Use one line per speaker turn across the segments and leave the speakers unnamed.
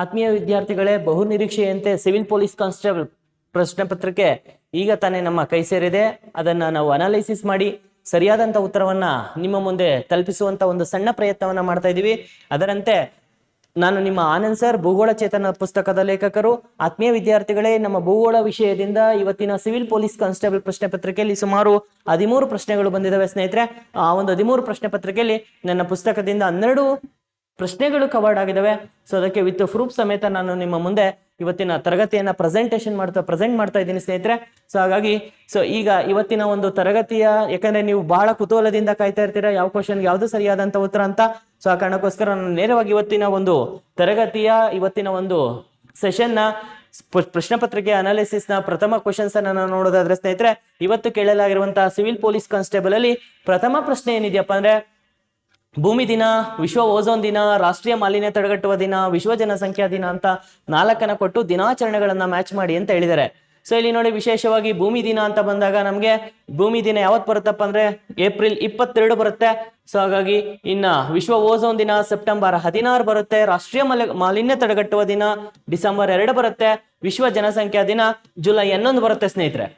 ಆತ್ಮೀಯ ವಿದ್ಯಾರ್ಥಿಗಳೇ, ಬಹು ನಿರೀಕ್ಷೆಯಂತೆ ಸಿವಿಲ್ ಪೊಲೀಸ್ ಕಾನ್ಸ್ಟೇಬಲ್ ಪ್ರಶ್ನೆ ಪತ್ರಿಕೆ ಈಗ ತಾನೇ ನಮ್ಮ ಕೈ ಸೇರಿದೆ. ಅದನ್ನ ನಾವು ಅನಾಲಿಸಿಸ್ ಮಾಡಿ ಸರಿಯಾದಂತ ಉತ್ತರವನ್ನ ನಿಮ್ಮ ಮುಂದೆ ತಲುಪಿಸುವಂತ ಒಂದು ಸಣ್ಣ ಪ್ರಯತ್ನವನ್ನ ಮಾಡ್ತಾ ಇದ್ದೀವಿ. ಅದರಂತೆ ನಾನು ನಿಮ್ಮ ಆನಂದ್ ಸರ್, ಭೂಗೋಳ ಚೇತನ ಪುಸ್ತಕದ ಲೇಖಕರು. ಆತ್ಮೀಯ ವಿದ್ಯಾರ್ಥಿಗಳೇ, ನಮ್ಮ ಭೂಗೋಳ ವಿಷಯದಿಂದ ಇವತ್ತಿನ ಸಿವಿಲ್ ಪೊಲೀಸ್ ಕಾನ್ಸ್ಟೇಬಲ್ ಪ್ರಶ್ನೆ ಪತ್ರಿಕೆಯಲ್ಲಿ ಸುಮಾರು 13 ಪ್ರಶ್ನೆಗಳು ಬಂದಿದ್ದಾವೆ ಸ್ನೇಹಿತರೆ. ಆ ಒಂದು 13 ಪ್ರಶ್ನೆ ಪತ್ರಿಕೆಯಲ್ಲಿ ನನ್ನ ಪುಸ್ತಕದಿಂದ 12 ಪ್ರಶ್ನೆಗಳು ಕವರ್ಡ್ ಆಗಿದ್ದಾವೆ. ಸೊ ಅದಕ್ಕೆ ವಿತ್ ಪ್ರೂಫ್ ಸಮೇತ ನಾನು ನಿಮ್ಮ ಮುಂದೆ ಇವತ್ತಿನ ತರಗತಿಯನ್ನ ಪ್ರೆಸೆಂಟ್ ಮಾಡ್ತಾ ಇದ್ದೀನಿ ಸ್ನೇಹಿತರೆ. ಸೊ ಹಾಗಾಗಿ ಈಗ ಇವತ್ತಿನ ಒಂದು ತರಗತಿಯ, ಯಾಕಂದ್ರೆ ನೀವು ಬಹಳ ಕುತೂಹಲದಿಂದ ಕಾಯ್ತಾ ಇರ್ತೀರಾ ಯಾವ ಕ್ವಶನ್ ಯಾವ್ದು ಸರಿಯಾದಂತ ಉತ್ತರ ಅಂತ. ಸೊ ಆ ಕಾರಣಕ್ಕೋಸ್ಕರ ನಾನು ನೇರವಾಗಿ ಇವತ್ತಿನ ಒಂದು ತರಗತಿಯ ಇವತ್ತಿನ ಒಂದು ಸೆಷನ್ ನ ಪ್ರಶ್ನೆ ಪತ್ರಿಕೆ ಅನಾಲಿಸಿಸ್ ನ ಪ್ರಥಮ ಕ್ವಶನ್ಸ್ ಅನ್ನ ನಾವು ನೋಡೋದಾದ್ರೆ ಸ್ನೇಹಿತರೆ, ಇವತ್ತು ಕೇಳಲಾಗಿರುವಂತಹ ಸಿವಿಲ್ ಪೊಲೀಸ್ ಕಾನ್ಸ್ಟೇಬಲ್ ಅಲ್ಲಿ ಪ್ರಥಮ ಪ್ರಶ್ನೆ ಏನಿದೆಯಪ್ಪ ಅಂದ್ರೆ, ಭೂಮಿ ದಿನ, ವಿಶ್ವ ಓಝೋನ್ ದಿನ, ರಾಷ್ಟ್ರೀಯ ಮಾಲಿನ್ಯ ತಡೆಗಟ್ಟುವ ದಿನ, ವಿಶ್ವ ಜನಸಂಖ್ಯಾ ದಿನ ಅಂತ 4 ಕೊಟ್ಟು ದಿನಾಚರಣೆಗಳನ್ನ ಮ್ಯಾಚ್ ಮಾಡಿ ಅಂತ ಹೇಳಿದ್ದಾರೆ. ಸೊ ಇಲ್ಲಿ ನೋಡಿ, ವಿಶೇಷವಾಗಿ ಭೂಮಿ ದಿನ ಅಂತ ಬಂದಾಗ ನಮ್ಗೆ ಭೂಮಿ ದಿನ ಯಾವತ್ತು ಬರುತ್ತಪ್ಪ ಅಂದ್ರೆ ಏಪ್ರಿಲ್ 22 ಬರುತ್ತೆ. ಸೊ ಹಾಗಾಗಿ ಇನ್ನ ವಿಶ್ವ ಓಝೋನ್ ದಿನ ಸೆಪ್ಟೆಂಬರ್ 16 ಬರುತ್ತೆ. ರಾಷ್ಟ್ರೀಯ ಮಾಲಿನ್ಯ ತಡೆಗಟ್ಟುವ ದಿನ ಡಿಸೆಂಬರ್ 2 ಬರುತ್ತೆ. ವಿಶ್ವ ಜನಸಂಖ್ಯಾ ದಿನ ಜುಲೈ 11 ಬರುತ್ತೆ ಸ್ನೇಹಿತರೆ.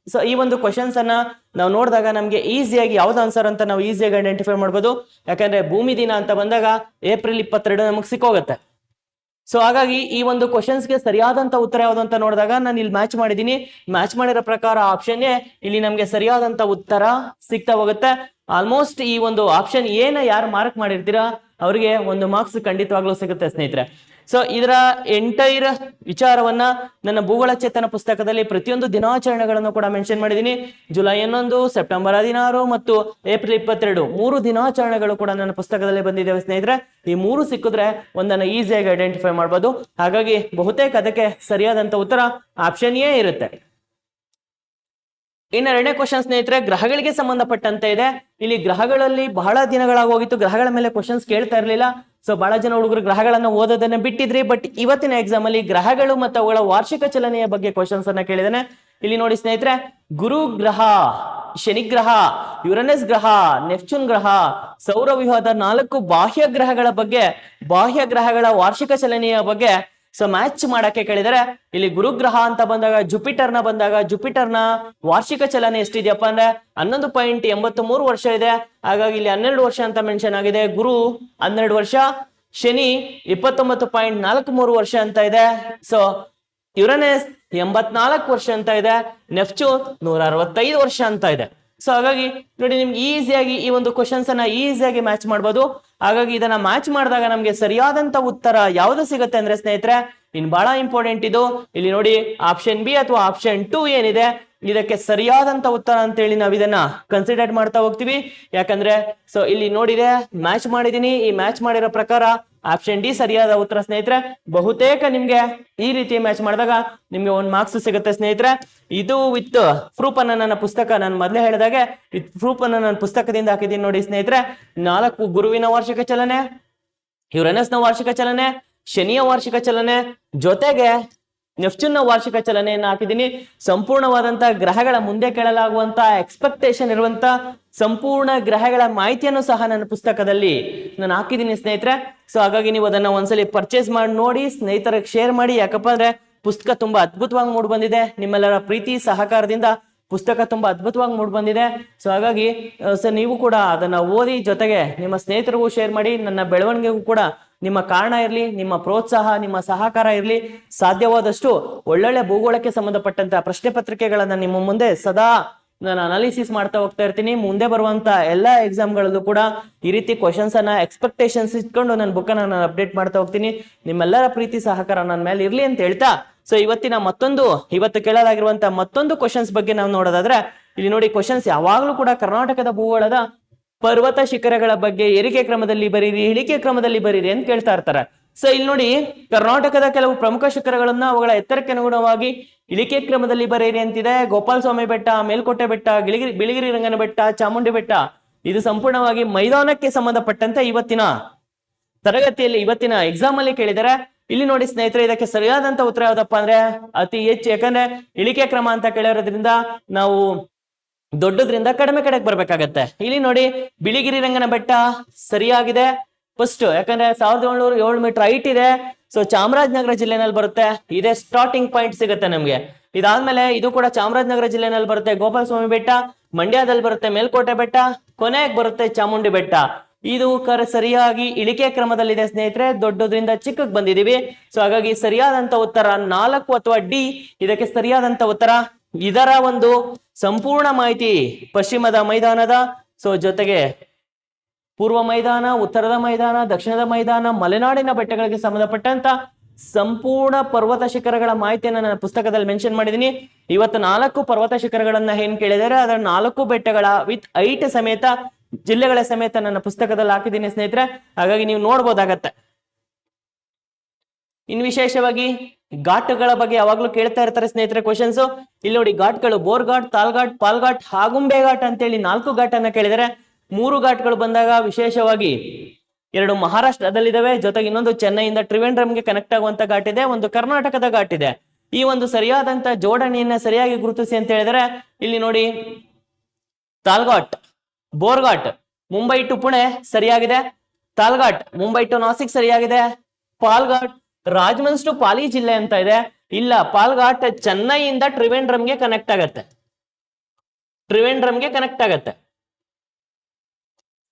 ಸೊ ಈ ಒಂದು ಕ್ವಶನ್ಸ್ ಅನ್ನ ನಾವು ನೋಡಿದಾಗ ನಮ್ಗೆ ಈಸಿಯಾಗಿ ಯಾವ್ದು ಆನ್ಸರ್ ಅಂತ ನಾವು ಈಸಿಯಾಗಿ ಐಡೆಂಟಿಫೈ ಮಾಡ್ಬೋದು. ಯಾಕಂದ್ರೆ ಭೂಮಿ ದಿನ ಅಂತ ಬಂದಾಗ ಏಪ್ರಿಲ್ 22 ನಮಗೆ ಸಿಕ್ಕೋಗುತ್ತೆ. ಸೊ ಹಾಗಾಗಿ ಈ ಒಂದು ಕ್ವಶನ್ಸ್ಗೆ ಸರಿಯಾದಂತ ಉತ್ತರ ಯಾವುದು ಅಂತ ನೋಡಿದಾಗ ನಾನು ಇಲ್ಲಿ ಮ್ಯಾಚ್ ಮಾಡಿದೀನಿ. ಮ್ಯಾಚ್ ಮಾಡಿರೋ ಪ್ರಕಾರ ಆಪ್ಷನ್ ಎ ಇಲ್ಲಿ ನಮ್ಗೆ ಸರಿಯಾದಂತ ಉತ್ತರ ಸಿಗ್ತಾ ಹೋಗುತ್ತೆ. ಆಲ್ಮೋಸ್ಟ್ ಈ ಒಂದು ಆಪ್ಷನ್ ಎನ ಯಾರು ಮಾರ್ಕ್ ಮಾಡಿರ್ತೀರಾ ಅವರಿಗೆ 1 ಮಾರ್ಕ್ಸ್ ಖಂಡಿತವಾಗ್ಲೂ ಸಿಗುತ್ತೆ ಸ್ನೇಹಿತರೆ. ಸೊ ಇದರ ಎಂಟೈರ್ ವಿಚಾರವನ್ನ ನನ್ನ ಭೂಗೋಳ ಚೇತನ ಪುಸ್ತಕದಲ್ಲಿ ಪ್ರತಿಯೊಂದು ದಿನಾಚರಣೆಗಳನ್ನು ಕೂಡ ಮೆನ್ಷನ್ ಮಾಡಿದ್ದೀನಿ. ಜುಲೈ 11, ಸೆಪ್ಟೆಂಬರ್ 16 ಮತ್ತು ಏಪ್ರಿಲ್ 22 3 ದಿನಾಚರಣೆಗಳು ಕೂಡ ನನ್ನ ಪುಸ್ತಕದಲ್ಲಿ ಬಂದಿದ್ದೇವೆ ಸ್ನೇಹಿತರೆ. ಈ 3 ಸಿಕ್ಕಿದ್ರೆ ಒಂದನ್ನು ಈಸಿಯಾಗಿ ಐಡೆಂಟಿಫೈ ಮಾಡ್ಬೋದು. ಹಾಗಾಗಿ ಬಹುತೇಕ ಅದಕ್ಕೆ ಸರಿಯಾದಂತ ಉತ್ತರ ಆಪ್ಷನ್ ಎ ಇರುತ್ತೆ. ಇನ್ನು 2ನೇ ಕ್ವಶನ್ ಸ್ನೇಹಿತರೆ, ಗ್ರಹಗಳಿಗೆ ಸಂಬಂಧಪಟ್ಟಂತೆ ಇದೆ. ಇಲ್ಲಿ ಗ್ರಹಗಳಲ್ಲಿ ಬಹಳ ದಿನಗಳಾಗೋಗಿತ್ತು, ಗ್ರಹಗಳ ಮೇಲೆ ಕ್ವಶನ್ಸ್ ಕೇಳ್ತಾ ಇರಲಿಲ್ಲ. ಸೊ ಬಹಳ ಜನ ಹುಡುಗರು ಗ್ರಹಗಳನ್ನ ಓದೋದನ್ನ ಬಿಟ್ಟಿದ್ರಿ. ಬಟ್ ಇವತ್ತಿನ ಎಕ್ಸಾಮ್ ಅಲ್ಲಿ ಗ್ರಹಗಳು ಮತ್ತು ಅವುಗಳ ವಾರ್ಷಿಕ ಚಲನೆಯ ಬಗ್ಗೆ ಕ್ವಶನ್ಸ್ ಅನ್ನ ಕೇಳಿದಾನೆ. ಇಲ್ಲಿ ನೋಡಿ ಸ್ನೇಹಿತರೆ, ಗುರು ಗ್ರಹ, ಶನಿ ಗ್ರಹ, ಯುರನಸ್ ಗ್ರಹ, ನೆಪ್ಚೂನ್ ಗ್ರಹ, ಸೌರವ್ಯೂಹದ 4 ಬಾಹ್ಯ ಗ್ರಹಗಳ ಬಗ್ಗೆ, ಬಾಹ್ಯ ಗ್ರಹಗಳ ವಾರ್ಷಿಕ ಚಲನೆಯ ಬಗ್ಗೆ ಸೊ ಮ್ಯಾಚ್ ಮಾಡಕ್ಕೆ ಕೇಳಿದರೆ, ಇಲ್ಲಿ ಗುರುಗ್ರಹ ಅಂತ ಬಂದಾಗ ಜುಪಿಟರ್ನ ವಾರ್ಷಿಕ ಚಲನೆ ಎಷ್ಟಿದೆಯಪ್ಪ ಅಂದ್ರೆ 11.83 ವರ್ಷ ಇದೆ. ಹಾಗಾಗಿ ಇಲ್ಲಿ 12 ವರ್ಷ ಅಂತ ಮೆನ್ಷನ್ ಆಗಿದೆ. ಗುರು 12 ವರ್ಷ, ಶನಿ 29.43 ವರ್ಷ ಅಂತ ಇದೆ. ಸೊ ಯುರನಸ್ 84 ವರ್ಷ ಅಂತ ಇದೆ, ನೆಪ್ಚೂನ್ 165 ವರ್ಷ ಅಂತ ಇದೆ. ಸೊ ಹಾಗಾಗಿ ನೋಡಿ, ನಿಮ್ಗೆ ಈಸಿಯಾಗಿ ಈ ಒಂದು ಕ್ವಶನ್ಸ್ ಅನ್ನ ಈಸಿಯಾಗಿ ಮ್ಯಾಚ್ ಮಾಡ್ಬೋದು. ಹಾಗಾಗಿ ಇದನ್ನ ಮ್ಯಾಚ್ ಮಾಡಿದಾಗ ನಮ್ಗೆ ಸರಿಯಾದಂತ ಉತ್ತರ ಯಾವ್ದು ಸಿಗುತ್ತೆ ಅಂದ್ರೆ ಸ್ನೇಹಿತರೆ, ಇನ್ ಬಹಳ ಇಂಪಾರ್ಟೆಂಟ್ ಇದು. ಇಲ್ಲಿ ನೋಡಿ, ಆಪ್ಷನ್ ಬಿ ಅಥವಾ ಆಪ್ಷನ್ 2 ಏನಿದೆ ಇದಕ್ಕೆ ಸರಿಯಾದಂತ ಉತ್ತರ ಅಂತ ಹೇಳಿ ನಾವು ಇದನ್ನ ಕನ್ಸಿಡರ್ ಮಾಡ್ತಾ ಹೋಗ್ತೀವಿ. ಯಾಕಂದ್ರೆ ಸೊ ಇಲ್ಲಿ ನೋಡಿದೆ, ಮ್ಯಾಚ್ ಮಾಡಿದೀನಿ. ಈ ಮ್ಯಾಚ್ ಮಾಡಿರೋ ಪ್ರಕಾರ ಆಪ್ಷನ್ ಡಿ ಸರಿಯಾದ ಉತ್ತರ ಸ್ನೇಹಿತರೆ. ಬಹುತೇಕ ನಿಮ್ಗೆ ಈ ರೀತಿ ಮ್ಯಾಚ್ ಮಾಡಿದಾಗ ನಿಮ್ಗೆ 1 ಮಾರ್ಕ್ಸ್ ಸಿಗುತ್ತೆ ಸ್ನೇಹಿತರೆ. ಇದು ವಿತ್ ಪ್ರೂಫ್ ಅನ್ನ ನನ್ನ ಪುಸ್ತಕ, ನಾನು ಮೊದಲೇ ಹೇಳಿದಾಗೆ ವಿತ್ ಪ್ರೂಫ್ ಅನ್ನ ನನ್ನ ಪುಸ್ತಕದಿಂದ ಹಾಕಿದ್ದೀನಿ ನೋಡಿ ಸ್ನೇಹಿತರೆ. 4 ಗುರುವಿನ ವಾರ್ಷಿಕ ಚಲನೆ, ಯುರೇನಸ್ ನ ವಾರ್ಷಿಕ ಚಲನೆ, ಶನಿಯ ವಾರ್ಷಿಕ ಚಲನೆ, ಜೊತೆಗೆ ನೆಪ್ಚೂನ್ನ ವಾರ್ಷಿಕ ಚಲನೆಯನ್ನು ಹಾಕಿದ್ದೀನಿ. ಸಂಪೂರ್ಣವಾದಂತ ಗ್ರಹಗಳ ಮುಂದೆ ಕೇಳಲಾಗುವಂತ ಎಕ್ಸ್ಪೆಕ್ಟೇಷನ್ ಇರುವಂತ ಸಂಪೂರ್ಣ ಗ್ರಹಗಳ ಮಾಹಿತಿಯನ್ನು ಸಹ ನನ್ನ ಪುಸ್ತಕದಲ್ಲಿ ನಾನು ಹಾಕಿದ್ದೀನಿ ಸ್ನೇಹಿತರೆ. ಸೊ ಹಾಗಾಗಿ ನೀವು ಅದನ್ನ ಒಂದ್ಸಲಿ ಪರ್ಚೇಸ್ ಮಾಡಿ ನೋಡಿ, ಸ್ನೇಹಿತರಿಗೆ ಶೇರ್ ಮಾಡಿ. ಯಾಕಪ್ಪ ಅಂದ್ರೆ ಪುಸ್ತಕ ತುಂಬಾ ಅದ್ಭುತವಾಗಿ ಮೂಡ್ ಬಂದಿದೆ. ನಿಮ್ಮೆಲ್ಲರ ಪ್ರೀತಿ ಸಹಕಾರದಿಂದ ಪುಸ್ತಕ ತುಂಬಾ ಅದ್ಭುತವಾಗಿ ಮೂಡ್ ಬಂದಿದೆ. ಸೊ ಹಾಗಾಗಿ ನೀವು ಕೂಡ ಅದನ್ನ ಓದಿ, ಜೊತೆಗೆ ನಿಮ್ಮ ಸ್ನೇಹಿತರಿಗೂ ಶೇರ್ ಮಾಡಿ. ನನ್ನ ಬೆಳವಣಿಗೆಗೂ ಕೂಡ ನಿಮ್ಮ ಕಾರಣ ಇರಲಿ, ನಿಮ್ಮ ಪ್ರೋತ್ಸಾಹ, ನಿಮ್ಮ ಸಹಕಾರ ಇರಲಿ. ಸಾಧ್ಯವಾದಷ್ಟು ಒಳ್ಳೊಳ್ಳೆ ಭೂಗೋಳಕ್ಕೆ ಸಂಬಂಧಪಟ್ಟಂತ ಪ್ರಶ್ನೆ ಪತ್ರಿಕೆಗಳನ್ನ ನಿಮ್ಮ ಮುಂದೆ ಸದಾ ನಾನು ಅನಾಲಿಸಿಸ್ ಮಾಡ್ತಾ ಹೋಗ್ತಾ ಇರ್ತೀನಿ. ಮುಂದೆ ಬರುವಂತ ಎಲ್ಲಾ ಎಕ್ಸಾಮ್ಗಳಲ್ಲೂ ಕೂಡ ಈ ರೀತಿ ಕ್ವಶನ್ಸ್ ಅನ್ನ ಎಕ್ಸ್ಪೆಕ್ಟೇಷನ್ಸ್ ಇಟ್ಕೊಂಡು ನನ್ನ ಬುಕ್ ಅನ್ನ ನಾನು ಅಪ್ಡೇಟ್ ಮಾಡ್ತಾ ಹೋಗ್ತೀನಿ. ನಿಮ್ಮೆಲ್ಲರ ಪ್ರೀತಿ ಸಹಕಾರ ನನ್ನ ಮೇಲೆ ಇರ್ಲಿ ಅಂತ ಹೇಳ್ತಾ, ಸೊ ಇವತ್ತು ಕೇಳಲಾಗಿರುವಂತ ಮತ್ತೊಂದು ಕ್ವಶನ್ಸ್ ಬಗ್ಗೆ ನಾವು ನೋಡೋದಾದ್ರೆ, ಇಲ್ಲಿ ನೋಡಿ, ಕ್ವಶನ್ಸ್ ಯಾವಾಗ್ಲೂ ಕೂಡ ಕರ್ನಾಟಕದ ಭೂಗೋಳದ ಪರ್ವತ ಶಿಖರಗಳ ಬಗ್ಗೆ ಏರಿಕೆ ಕ್ರಮದಲ್ಲಿ ಬರೀರಿ, ಇಳಿಕೆ ಕ್ರಮದಲ್ಲಿ ಬರೀರಿ ಅಂತ ಕೇಳ್ತಾ ಇರ್ತಾರೆ. ಸೊ ಇಲ್ಲಿ ನೋಡಿ, ಕರ್ನಾಟಕದ ಕೆಲವು ಪ್ರಮುಖ ಶಿಖರಗಳನ್ನ ಅವುಗಳ ಎತ್ತರಕ್ಕೆ ಅನುಗುಣವಾಗಿ ಇಳಿಕೆ ಕ್ರಮದಲ್ಲಿ ಬರೀರಿ ಅಂತಿದೆ. ಗೋಪಾಲ ಸ್ವಾಮಿ ಬೆಟ್ಟ, ಮೇಲ್ಕೋಟೆ ಬೆಟ್ಟ, ಬಿಳಿಗಿರಿ ರಂಗನ ಬೆಟ್ಟ, ಚಾಮುಂಡಿ ಬೆಟ್ಟ. ಇದು ಸಂಪೂರ್ಣವಾಗಿ ಮೈದಾನಕ್ಕೆ ಸಂಬಂಧಪಟ್ಟಂತೆ ಇವತ್ತಿನ ತರಗತಿಯಲ್ಲಿ, ಇವತ್ತಿನ ಎಕ್ಸಾಮ್ ಅಲ್ಲಿ ಕೇಳಿದರೆ. ಇಲ್ಲಿ ನೋಡಿ ಸ್ನೇಹಿತರೆ, ಇದಕ್ಕೆ ಸರಿಯಾದಂತ ಉತ್ತರ ಯಾವ್ದಪ್ಪ ಅಂದ್ರೆ ಅತಿ ಹೆಚ್ಚು, ಯಾಕಂದ್ರೆ ಇಳಿಕೆ ಕ್ರಮ ಅಂತ ಕೇಳಿರೋದ್ರಿಂದ ನಾವು ದೊಡ್ಡದ್ರಿಂದ ಕಡಿಮೆ ಕಡೆಗೆ ಬರ್ಬೇಕಾಗತ್ತೆ. ಇಲ್ಲಿ ನೋಡಿ, ಬಿಳಿಗಿರಿ ರಂಗನ ಬೆಟ್ಟ ಸರಿಯಾಗಿದೆ ಫಸ್ಟ್, ಯಾಕಂದ್ರೆ 1707 ಮೀಟರ್ ಹೈಟ್ ಇದೆ. ಸೊ ಚಾಮರಾಜನಗರ ಜಿಲ್ಲೆನಲ್ಲಿ ಬರುತ್ತೆ, ಇದೇ ಸ್ಟಾರ್ಟಿಂಗ್ ಪಾಯಿಂಟ್ ಸಿಗುತ್ತೆ ನಮ್ಗೆ. ಇದಾದ್ಮೇಲೆ ಇದು ಕೂಡ ಚಾಮರಾಜನಗರ ಜಿಲ್ಲೆನಲ್ಲಿ ಬರುತ್ತೆ, ಗೋಪಾಲಸ್ವಾಮಿ ಬೆಟ್ಟ. ಮಂಡ್ಯದಲ್ಲಿ ಬರುತ್ತೆ ಮೇಲ್ಕೋಟೆ ಬೆಟ್ಟ. ಕೊನೆಗೆ ಬರುತ್ತೆ ಚಾಮುಂಡಿ ಬೆಟ್ಟ. ಇದು ಸರಿಯಾಗಿ ಇಳಿಕೆ ಕ್ರಮದಲ್ಲಿದೆ ಸ್ನೇಹಿತರೆ, ದೊಡ್ಡದ್ರಿಂದ ಚಿಕ್ಕಕ್ಕೆ ಬಂದಿದೀವಿ. ಸೊ ಹಾಗಾಗಿ ಸರಿಯಾದಂತ ಉತ್ತರ 4 ಅಥವಾ ಡಿ ಇದಕ್ಕೆ ಸರಿಯಾದಂತ ಉತ್ತರ. ಇದರ ಒಂದು ಸಂಪೂರ್ಣ ಮಾಹಿತಿ ಪಶ್ಚಿಮದ ಮೈದಾನದ, ಸೊ ಜೊತೆಗೆ ಪೂರ್ವ ಮೈದಾನ, ಉತ್ತರದ ಮೈದಾನ, ದಕ್ಷಿಣದ ಮೈದಾನ, ಮಲೆನಾಡಿನ ಬೆಟ್ಟಗಳಿಗೆ ಸಂಬಂಧಪಟ್ಟಂತ ಸಂಪೂರ್ಣ ಪರ್ವತ ಶಿಖರಗಳ ಮಾಹಿತಿಯನ್ನು ನನ್ನ ಪುಸ್ತಕದಲ್ಲಿ ಮೆನ್ಷನ್ ಮಾಡಿದೀನಿ. ಇವತ್ತು 4 ಪರ್ವತ ಶಿಖರಗಳನ್ನ ಏನ್ ಕೇಳಿದರೆ ಅದರ 4 ಬೆಟ್ಟಗಳ ವಿತ್ ಹೈಟ್ ಸಮೇತ, ಜಿಲ್ಲೆಗಳ ಸಮೇತ ನನ್ನ ಪುಸ್ತಕದಲ್ಲಿ ಹಾಕಿದ್ದೀನಿ ಸ್ನೇಹಿತರೆ. ಹಾಗಾಗಿ ನೀವು ನೋಡ್ಬೋದಾಗತ್ತೆ. ಇನ್ ವಿಶೇಷವಾಗಿ ಘಾಟ್ಗಳ ಬಗ್ಗೆ ಯಾವಾಗ್ಲೂ ಕೇಳ್ತಾ ಇರ್ತಾರೆ ಸ್ನೇಹಿತರೆ ಕ್ವಶನ್ಸ್. ಇಲ್ಲಿ ನೋಡಿ ಘಾಟ್ಗಳು ಬೋರ್ಘಾಟ್, ತಾಲ್ಘಾಟ್, ಪಾಲ್ಘಾಟ್, ಆಗುಂಬೆ ಘಾಟ್ ಅಂತೇಳಿ 4 ಘಾಟ್ ಅನ್ನ ಕೇಳಿದರೆ 3 ಘಾಟ್ಗಳು ಬಂದಾಗ ವಿಶೇಷವಾಗಿ 2 ಮಹಾರಾಷ್ಟ್ರದಲ್ಲಿದ್ದಾವೆ, ಜೊತೆಗೆ ಇನ್ನೊಂದು ಚೆನ್ನೈಯಿಂದ ತ್ರಿವೇಂದ್ರಂಗೆ ಕನೆಕ್ಟ್ ಆಗುವಂತ ಘಾಟ್ ಇದೆ, ಒಂದು ಕರ್ನಾಟಕದ ಘಾಟ್ ಇದೆ. ಈ ಒಂದು ಸರಿಯಾದಂತ ಜೋಡಣೆಯನ್ನ ಸರಿಯಾಗಿ ಗುರುತಿಸಿ ಅಂತ ಹೇಳಿದರೆ ಇಲ್ಲಿ ನೋಡಿ ತಾಲ್ಘಾಟ್, ಬೋರ್ಘಾಟ್ ಮುಂಬೈ ಟು ಪುಣೆ ಸರಿಯಾಗಿದೆ, ತಾಲ್ಘಾಟ್ ಮುಂಬೈ ಟು ನಾಸಿಕ್ ಸರಿಯಾಗಿದೆ, ಪಾಲ್ಘಾಟ್ ರಾಜ್ಮನ್ಸ್ ಟು ಪಾಲಿ ಜಿಲ್ಲೆ ಅಂತ ಇದೆ. ಇಲ್ಲ, ಪಾಲ್ಘಾಟ್ ಚೆನ್ನೈಯಿಂದ ತ್ರಿವೇಂದ್ರಂಗೆ ಕನೆಕ್ಟ್ ಆಗತ್ತೆ, ತ್ರಿವೇಂದ್ರಂಗೆ ಕನೆಕ್ಟ್ ಆಗತ್ತೆ.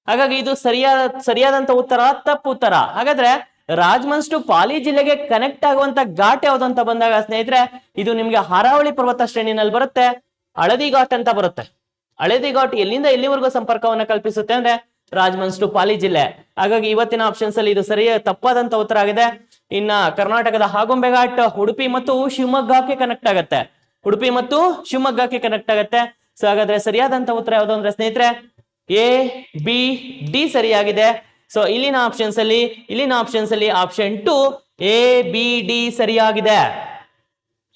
ಹಾಗಾಗಿ ಇದು ಸರಿಯಾದಂತ ಉತ್ತರ ತಪ್ಪು ಉತ್ತರ. ಹಾಗಾದ್ರೆ ರಾಜ್ಮನ್ಸ್ ಟು ಪಾಲಿ ಜಿಲ್ಲೆಗೆ ಕನೆಕ್ಟ್ ಆಗುವಂತ ಘಾಟ್ ಯಾವ್ದು ಅಂತ ಬಂದಾಗ ಸ್ನೇಹಿತರೆ ಇದು ನಿಮ್ಗೆ ಅರಾವಳಿ ಪರ್ವತ ಶ್ರೇಣಿನಲ್ಲಿ ಬರುತ್ತೆ, ಹಳದಿ ಘಾಟ್ ಅಂತ ಬರುತ್ತೆ. ಹಳದಿ ಘಾಟ್ ಎಲ್ಲಿಂದ ಎಲ್ಲಿವರೆಗೂ ಸಂಪರ್ಕವನ್ನ ಕಲ್ಪಿಸುತ್ತೆ ಅಂದ್ರೆ ರಾಜ್ಮನ್ಸ್ ಟು ಪಾಲಿ ಜಿಲ್ಲೆ. ಹಾಗಾಗಿ ಇವತ್ತಿನ ಆಪ್ಷನ್ಸ್ ಅಲ್ಲಿ ಇದು ತಪ್ಪಾದಂತ ಉತ್ತರ ಆಗಿದೆ. ಇನ್ನ ಕರ್ನಾಟಕದ ಆಗುಂಬೆ ಘಾಟ್ ಉಡುಪಿ ಮತ್ತು ಶಿವಮೊಗ್ಗಕ್ಕೆ ಕನೆಕ್ಟ್ ಆಗತ್ತೆ, ಉಡುಪಿ ಮತ್ತು ಶಿವಮೊಗ್ಗಕ್ಕೆ ಕನೆಕ್ಟ್ ಆಗತ್ತೆ. ಸೊ ಹಾಗಾದ್ರೆ ಸರಿಯಾದಂತ ಉತ್ತರ ಯಾವುದು ಅಂದ್ರೆ ಸ್ನೇಹಿತರೆ ಎ ಬಿ ಡಿ ಸರಿಯಾಗಿದೆ. ಸೊ ಇಲ್ಲಿನ ಆಪ್ಷನ್ಸ್ ಅಲ್ಲಿ ಆಪ್ಷನ್ 2 ಎ ಬಿ ಡಿ ಸರಿಯಾಗಿದೆ.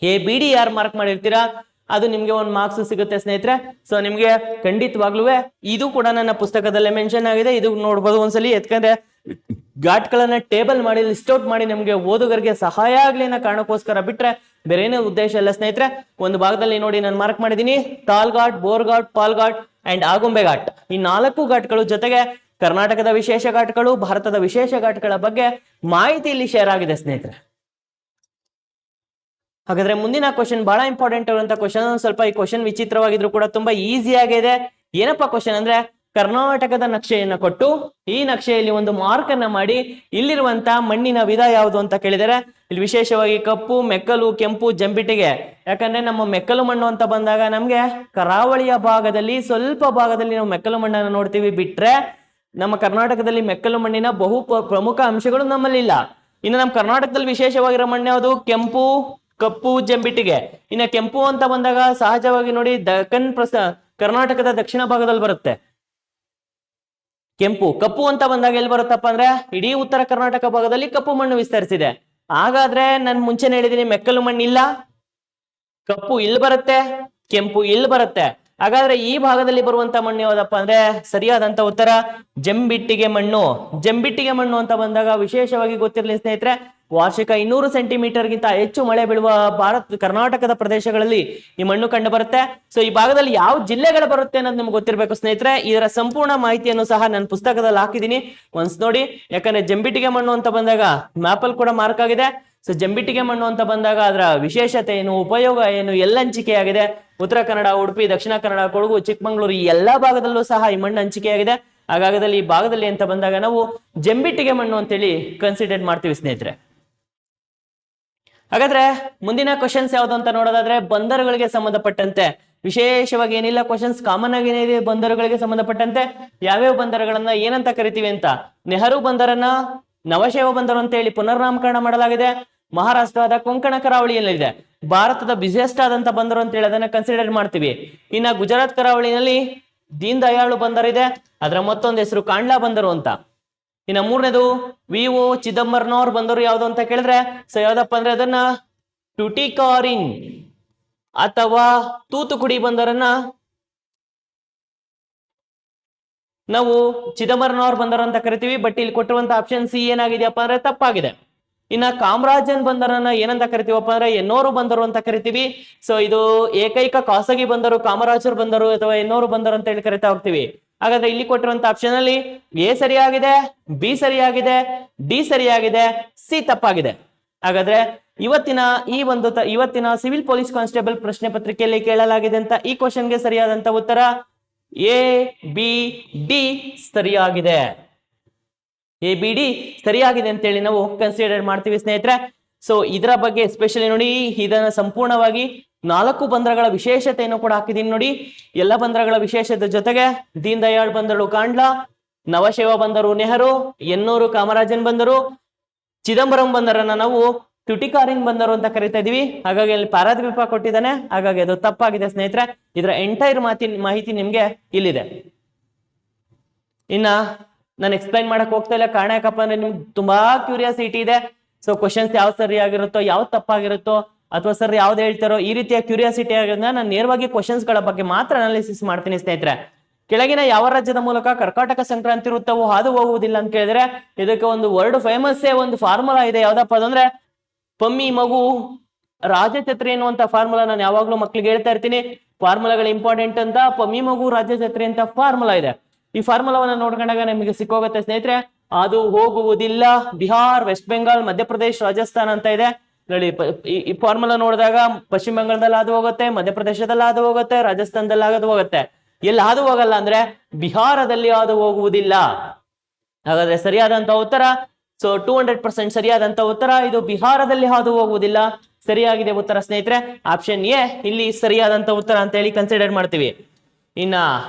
ಎ ಬಿ ಡಿ ಯಾರು ಮಾರ್ಕ್ ಮಾಡಿರ್ತೀರಾ ಅದು ನಿಮ್ಗೆ 1 ಮಾರ್ಕ್ಸ್ ಸಿಗುತ್ತೆ ಸ್ನೇಹಿತರೆ. ಸೊ ನಿಮ್ಗೆ ಖಂಡಿತವಾಗ್ಲೂ ಇದು ಕೂಡ ನನ್ನ ಪುಸ್ತಕದಲ್ಲೇ ಮೆನ್ಷನ್ ಆಗಿದೆ, ಇದು ನೋಡ್ಬೋದು ಒಂದ್ಸಲಿ. ಯಾಕಂದ್ರೆ ಘಾಟ್ಗಳನ್ನ ಟೇಬಲ್ ಮಾಡಿ ಲಿಸ್ಟ್ ಔಟ್ ಮಾಡಿ ನಮ್ಗೆ ಓದುಗರಿಗೆ ಸಹಾಯ ಆಗ್ಲಿ ಅನ್ನೋ ಕಾರಣಕ್ಕೋಸ್ಕರ ಬಿಟ್ರೆ ಬೇರೆ ಏನೋ ಉದ್ದೇಶ ಇಲ್ಲ ಸ್ನೇಹಿತರೆ. ಒಂದು ಭಾಗದಲ್ಲಿ ನೋಡಿ ನಾನು ಮಾರ್ಕ್ ಮಾಡಿದೀನಿ ತಾಲ್ಘಾಟ್, ಬೋರ್ಘಾಟ್, ಪಾಲ್ಘಾಟ್ ಅಂಡ್ ಆಗುಂಬೆ ಘಾಟ್. ಈ 4 ಘಾಟ್ಗಳು ಜೊತೆಗೆ ಕರ್ನಾಟಕದ ವಿಶೇಷ ಘಾಟ್ಗಳು, ಭಾರತದ ವಿಶೇಷ ಘಾಟ್ಗಳ ಬಗ್ಗೆ ಮಾಹಿತಿ ಇಲ್ಲಿ ಶೇರ್ ಆಗಿದೆ ಸ್ನೇಹಿತರೆ. ಹಾಗಾದ್ರೆ ಮುಂದಿನ ಕ್ವಶನ್ ಬಹಳ ಇಂಪಾರ್ಟೆಂಟ್ ಇರುವಂತ ಕ್ವಶನ್. ಸ್ವಲ್ಪ ಈ ಕ್ವಶನ್ ವಿಚಿತ್ರವಾಗಿದ್ರು ಕೂಡ ತುಂಬಾ ಈಸಿ ಆಗಿದೆ. ಏನಪ್ಪಾ ಕ್ವಶನ್ ಅಂದ್ರೆ ಕರ್ನಾಟಕದ ನಕ್ಷೆಯನ್ನ ಕೊಟ್ಟು ಈ ನಕ್ಷೆಯಲ್ಲಿ ಒಂದು ಮಾರ್ಕ್ ಅನ್ನ ಮಾಡಿ ಇಲ್ಲಿರುವಂತ ಮಣ್ಣಿನ ವಿಧ ಯಾವುದು ಅಂತ ಕೇಳಿದರೆ ಇಲ್ಲಿ ವಿಶೇಷವಾಗಿ ಕಪ್ಪು, ಮೆಕ್ಕಲು, ಕೆಂಪು, ಜಂಬಿಟ್ಟಿಗೆ. ಯಾಕಂದ್ರೆ ನಮ್ಮ ಮೆಕ್ಕಲು ಮಣ್ಣು ಅಂತ ಬಂದಾಗ ನಮ್ಗೆ ಕರಾವಳಿಯ ಭಾಗದಲ್ಲಿ ಸ್ವಲ್ಪ ಭಾಗದಲ್ಲಿ ನಾವು ಮೆಕ್ಕಲು ಮಣ್ಣನ್ನು ನೋಡ್ತೀವಿ, ಬಿಟ್ರೆ ನಮ್ಮ ಕರ್ನಾಟಕದಲ್ಲಿ ಮೆಕ್ಕಲು ಮಣ್ಣಿನ ಪ್ರಮುಖ ಅಂಶಗಳು ನಮ್ಮಲ್ಲಿ ಇಲ್ಲ. ಇನ್ನು ನಮ್ಮ ಕರ್ನಾಟಕದಲ್ಲಿ ವಿಶೇಷವಾಗಿರೋ ಮಣ್ಣು ಯಾವುದು? ಕೆಂಪು, ಕಪ್ಪು, ಜಂಬಿಟ್ಟಿಗೆ. ಇನ್ನು ಕೆಂಪು ಅಂತ ಬಂದಾಗ ಸಹಜವಾಗಿ ನೋಡಿ ಕರ್ನಾಟಕದ ದಕ್ಷಿಣ ಭಾಗದಲ್ಲಿ ಬರುತ್ತೆ ಕೆಂಪು. ಕಪ್ಪು ಅಂತ ಬಂದಾಗ ಎಲ್ಲಿ ಬರುತ್ತಪ್ಪ ಅಂದ್ರೆ ಇಡೀ ಉತ್ತರ ಕರ್ನಾಟಕ ಭಾಗದಲ್ಲಿ ಕಪ್ಪು ಮಣ್ಣು ವಿಸ್ತರಿಸಿದೆ. ಹಾಗಾದ್ರೆ ನಾನು ಮುಂಚೆನೆ ಹೇಳಿದೀನಿ ಮೆಕ್ಕಲು ಮಣ್ಣು ಇಲ್ಲ, ಕಪ್ಪು ಇಲ್ಲಿ ಬರುತ್ತೆ, ಕೆಂಪು ಇಲ್ಲಿ ಬರುತ್ತೆ. ಹಾಗಾದ್ರೆ ಈ ಭಾಗದಲ್ಲಿ ಬರುವಂತ ಮಣ್ಣು ಯಾವ್ದಪ್ಪ ಅಂದ್ರೆ ಸರಿಯಾದಂತ ಉತ್ತರ ಜಂಬಿಟ್ಟಿಗೆ ಮಣ್ಣು. ಜಂಬಿಟ್ಟಿಗೆ ಮಣ್ಣು ಅಂತ ಬಂದಾಗ ವಿಶೇಷವಾಗಿ ಗೊತ್ತಿರಲಿ ಸ್ನೇಹಿತರೆ, ವಾರ್ಷಿಕ 200 ಸೆಂಟಿಮೀಟರ್ಗಿಂತ ಹೆಚ್ಚು ಮಳೆ ಬೀಳುವ ಕರ್ನಾಟಕದ ಪ್ರದೇಶಗಳಲ್ಲಿ ಈ ಮಣ್ಣು ಕಂಡು ಬರುತ್ತೆ. ಸೊ ಈ ಭಾಗದಲ್ಲಿ ಯಾವ ಜಿಲ್ಲೆಗಳು ಬರುತ್ತೆ ಅನ್ನೋದು ನಿಮ್ಗೆ ಗೊತ್ತಿರಬೇಕು ಸ್ನೇಹಿತರೆ. ಇದರ ಸಂಪೂರ್ಣ ಮಾಹಿತಿಯನ್ನು ಸಹ ನಾನು ಪುಸ್ತಕದಲ್ಲಿ ಹಾಕಿದ್ದೀನಿ, ಒಂದ್ಸ್ ನೋಡಿ. ಯಾಕಂದ್ರೆ ಜಂಬಿಟ್ಟಿಗೆ ಮಣ್ಣು ಅಂತ ಬಂದಾಗ ಮ್ಯಾಪಲ್ ಕೂಡ ಮಾರ್ಕ್ ಆಗಿದೆ. ಸೊ ಜಂಬಿಟ್ಟಿಗೆ ಮಣ್ಣು ಅಂತ ಬಂದಾಗ ಅದರ ವಿಶೇಷತೆ ಏನು, ಉಪಯೋಗ ಏನು, ಎಲ್ಲ ಹಂಚಿಕೆಯಾಗಿದೆ. ಉತ್ತರ ಕನ್ನಡ, ಉಡುಪಿ, ದಕ್ಷಿಣ ಕನ್ನಡ, ಕೊಡಗು, ಚಿಕ್ಕಮಂಗ್ಳೂರು ಈ ಎಲ್ಲಾ ಭಾಗದಲ್ಲೂ ಸಹ ಈ ಮಣ್ಣು ಹಂಚಿಕೆಯಾಗಿದೆ. ಹಾಗಾಗದಲ್ಲಿ ಈ ಭಾಗದಲ್ಲಿ ಅಂತ ಬಂದಾಗ ನಾವು ಜಂಬಿಟ್ಟಿಗೆ ಮಣ್ಣು ಅಂತೇಳಿ ಕನ್ಸಿಡರ್ ಮಾಡ್ತೀವಿ ಸ್ನೇಹಿತರೆ. ಹಾಗಾದ್ರೆ ಮುಂದಿನ ಕ್ವಶನ್ಸ್ ಯಾವ್ದು ಅಂತ ನೋಡೋದಾದ್ರೆ ಬಂದರುಗಳಿಗೆ ಸಂಬಂಧಪಟ್ಟಂತೆ ವಿಶೇಷವಾಗಿ ಏನಿಲ್ಲ ಕ್ವಶನ್ಸ್, ಕಾಮನ್ ಆಗಿ ಏನಿದೆ ಬಂದರುಗಳಿಗೆ ಸಂಬಂಧಪಟ್ಟಂತೆ ಯಾವ್ಯಾವ ಬಂದರುಗಳನ್ನ ಏನಂತ ಕರಿತೀವಿ ಅಂತ. ನೆಹರು ಬಂದರನ್ನ ನವಶೇವ ಬಂದರು ಅಂತ ಹೇಳಿ ಪುನರ್ನಾಮಕರಣ ಮಾಡಲಾಗಿದೆ. ಮಹಾರಾಷ್ಟ್ರದ ಕೊಂಕಣ ಕರಾವಳಿಯಲ್ಲಿದೆ. ಭಾರತದ ಬಿಸಿಯೆಸ್ಟ್ ಆದಂತ ಬಂದರು ಅಂತ ಹೇಳಿ ಅದನ್ನ ಕನ್ಸಿಡರ್ ಮಾಡ್ತೀವಿ. ಇನ್ನ ಗುಜರಾತ್ ಕರಾವಳಿನಲ್ಲಿ ದೀನ್ ದಯಾಳು ಬಂದರಿದೆ, ಅದರ ಮತ್ತೊಂದು ಹೆಸರು ಕಾಂಡ್ಲಾ ಬಂದರು ಅಂತ. ಇನ್ನ ಮೂರನೇದು ವಿಒ ಚಿದಂಬರನವ್ರ ಬಂದರು ಯಾವ್ದು ಅಂತ ಕೇಳಿದ್ರೆ ಸೊ ಯಾವ್ದಪ್ಪ ಅಂದ್ರೆ ಅದನ್ನ ಟುಟಿಕಾರಿನ್ ಅಥವಾ ತೂತುಕುಡಿ ಬಂದರನ್ನ ನಾವು ಚಿದಂಬರನವ್ರ ಬಂದರು ಅಂತ ಕರಿತೀವಿ. ಬಟ್ ಇಲ್ಲಿ ಕೊಟ್ಟಿರುವಂತ ಆಪ್ಷನ್ ಸಿ ಏನಾಗಿದೆಯಪ್ಪ ಅಂದ್ರೆ ತಪ್ಪಾಗಿದೆ. ಇನ್ನ ಕಾಮರಾಜನ್ ಬಂದರನ್ನ ಏನಂತ ಕರಿತೀವಪ್ಪ ಅಂದ್ರೆ ಎನ್ನೋರು ಬಂದರು ಅಂತ ಕರಿತೀವಿ. ಸೊ ಇದು ಏಕೈಕ ಖಾಸಗಿ ಬಂದರು ಕಾಮರಾಜರು ಬಂದರು ಅಥವಾ ಎನ್ನೋರು ಬಂದರು ಅಂತ ಹೇಳಿ ಕರಿತಾ ಹೋಗ್ತೀವಿ. ಹಾಗಾದ್ರೆ ಇಲ್ಲಿ ಕೊಟ್ಟಿರುವಂತ ಆಪ್ಷನ್ ಅಲ್ಲಿ ಎ ಸರಿಯಾಗಿದೆ, ಬಿ ಸರಿಯಾಗಿದೆ, ಡಿ ಸರಿಯಾಗಿದೆ, ಸಿ ತಪ್ಪಾಗಿದೆ. ಹಾಗಾದ್ರೆ ಇವತ್ತಿನ ಸಿವಿಲ್ ಪೊಲೀಸ್ ಕಾನ್ಸ್ಟೇಬಲ್ ಪ್ರಶ್ನೆ ಪತ್ರಿಕೆಯಲ್ಲಿ ಕೇಳಲಾಗಿದೆ ಅಂತ ಈ ಕ್ವಶನ್ಗೆ ಸರಿಯಾದಂತ ಉತ್ತರ ಎ ಬಿ ಡಿ ಸರಿಯಾಗಿದೆ. ಎ ಬಿ ಡಿ ಸರಿಯಾಗಿದೆ ಅಂತೇಳಿ ನಾವು ಕನ್ಸಿಡರ್ ಮಾಡ್ತೀವಿ ಸ್ನೇಹಿತರೆ. ಸೊ ಇದರ ಬಗ್ಗೆ ಎಸ್ಪೆಷಲಿ ನೋಡಿ, ಇದನ್ನ ಸಂಪೂರ್ಣವಾಗಿ 4 ಬಂದರಗಳ ವಿಶೇಷತೆಯನ್ನು ಕೂಡ ಹಾಕಿದೀನಿ ನೋಡಿ. ಎಲ್ಲ ಬಂದರಗಳ ವಿಶೇಷತೆ ಜೊತೆಗೆ ದೀನ್ ದಯಾಳ್ ಬಂದರು ಕಾಂಡ್ಲಾ, ನವಶೇವ ಬಂದರು ನೆಹರು, ಎನ್ನೂರು ಕಾಮರಾಜನ್ ಬಂದರು, ಚಿದಂಬರಂ ಬಂದರನ್ನ ನಾವು ಟ್ಯುಟಿಕಾರಿನ್ ಬಂದರು ಅಂತ ಕರಿತಾ ಇದೀವಿ. ಹಾಗಾಗಿ ಅಲ್ಲಿ ಪಾರಾದ್ವೀಪ ಕೊಟ್ಟಿದ್ದಾನೆ, ಹಾಗಾಗಿ ಅದು ತಪ್ಪಾಗಿದೆ ಸ್ನೇಹಿತರೆ. ಇದರ ಎಂಟೈರ್ ಮಾಹಿತಿ ನಿಮ್ಗೆ ಇಲ್ಲಿದೆ. ಇನ್ನ ನಾನು ಎಕ್ಸ್ಪ್ಲೈನ್ ಮಾಡಕ್ ಹೋಗ್ತಾ ಇಲ್ಲ, ಕಾರಣ ಯಾಕಪ್ಪ ಅಂದ್ರೆ ನಿಮ್ಗೆ ತುಂಬಾ ಕ್ಯೂರಿಯಾಸಿಟಿ ಇದೆ. ಸೊ ಕ್ವಶನ್ಸ್ ಯಾವ ಸರಿಯಾಗಿರುತ್ತೋ, ಯಾವ ತಪ್ಪಾಗಿರುತ್ತೋ, ಅಥವಾ ಸರ್ ಯಾವ್ದು ಹೇಳ್ತಾರೋ, ಈ ರೀತಿಯ ಕ್ಯೂರಿಯಾಸಿಟಿ ಆಗಿರೋದ್ರಿಂದ ನಾನು ನೇರವಾಗಿ ಕ್ವಶನ್ಸ್ ಗಳ ಬಗ್ಗೆ ಮಾತ್ರ ಅನಾಲಿಸಿಸ್ ಮಾಡ್ತೀನಿ ಸ್ನೇಹಿತರೆ. ಕೆಳಗಿನ ಯಾವ ರಾಜ್ಯದ ಮೂಲಕ ಕರ್ಕಾಟಕ ಸಂಕ್ರಾಂತಿ ವೃತ್ತವು ಹಾದು ಹೋಗುವುದಿಲ್ಲ ಅಂತ ಕೇಳಿದ್ರೆ ಇದಕ್ಕೆ ಒಂದು ವರ್ಡ್ ಫೇಮಸ್ ಒಂದು ಫಾರ್ಮುಲಾ ಇದೆ. ಯಾವ್ದಪ್ಪ ಅದಂದ್ರೆ ಪಮ್ಮಿ ಮಗು ರಾಜಛತ್ರಿ ಎನ್ನುವಂತ ಫಾರ್ಮುಲಾ. ನಾನು ಯಾವಾಗ್ಲೂ ಮಕ್ಳಿಗೆ ಹೇಳ್ತಾ ಇರ್ತೀನಿ, ಫಾರ್ಮುಲಾಗಳು ಇಂಪಾರ್ಟೆಂಟ್ ಅಂತ. ಪಮ್ಮಿ ಮಗು ರಾಜಛತ್ರಿ ಅಂತ ಫಾರ್ಮುಲಾ ಇದೆ. ಈ ಫಾರ್ಮುಲಾವನ್ನ ನೋಡ್ಕೊಂಡಾಗ ನಿಮಗೆ ಸಿಕ್ಕೋಗುತ್ತೆ ಸ್ನೇಹಿತರೆ. ಅದು ಹೋಗುವುದಿಲ್ಲ. ಬಿಹಾರ್, ವೆಸ್ಟ್ ಬೆಂಗಾಲ್, ಮಧ್ಯಪ್ರದೇಶ್, ರಾಜಸ್ಥಾನ್ ಅಂತ ಇದೆ ನೋಡಿ. ಈ ಫಾರ್ಮುಲಾ ನೋಡಿದಾಗ ಪಶ್ಚಿಮ ಬಂಗಾಳದಲ್ಲಿ ಹಾದು ಹೋಗುತ್ತೆ, ಮಧ್ಯಪ್ರದೇಶದಲ್ಲಿ ಹಾದು ಹೋಗುತ್ತೆ, ರಾಜಸ್ಥಾನದಲ್ಲಿ ಹಾದು ಹೋಗುತ್ತೆ. ಎಲ್ಲಿ ಹಾದು ಹೋಗಲ್ಲ ಅಂದ್ರೆ ಬಿಹಾರದಲ್ಲಿ ಹಾದು ಹೋಗುವುದಿಲ್ಲ. ಹಾಗಾದ್ರೆ ಸರಿಯಾದಂತ ಉತ್ತರ, ಸೊ 200% ಸರಿಯಾದಂತ ಉತ್ತರ ಇದು ಬಿಹಾರದಲ್ಲಿ ಹಾದು ಹೋಗುವುದಿಲ್ಲ. ಸರಿಯಾಗಿದೆ ಉತ್ತರ ಸ್ನೇಹಿತರೆ. ಆಪ್ಷನ್ ಎ ಇಲ್ಲಿ ಸರಿಯಾದಂತ ಉತ್ತರ ಅಂತ ಹೇಳಿ ಕನ್ಸಿಡರ್ ಮಾಡ್ತೀವಿ. ಇನ್ನ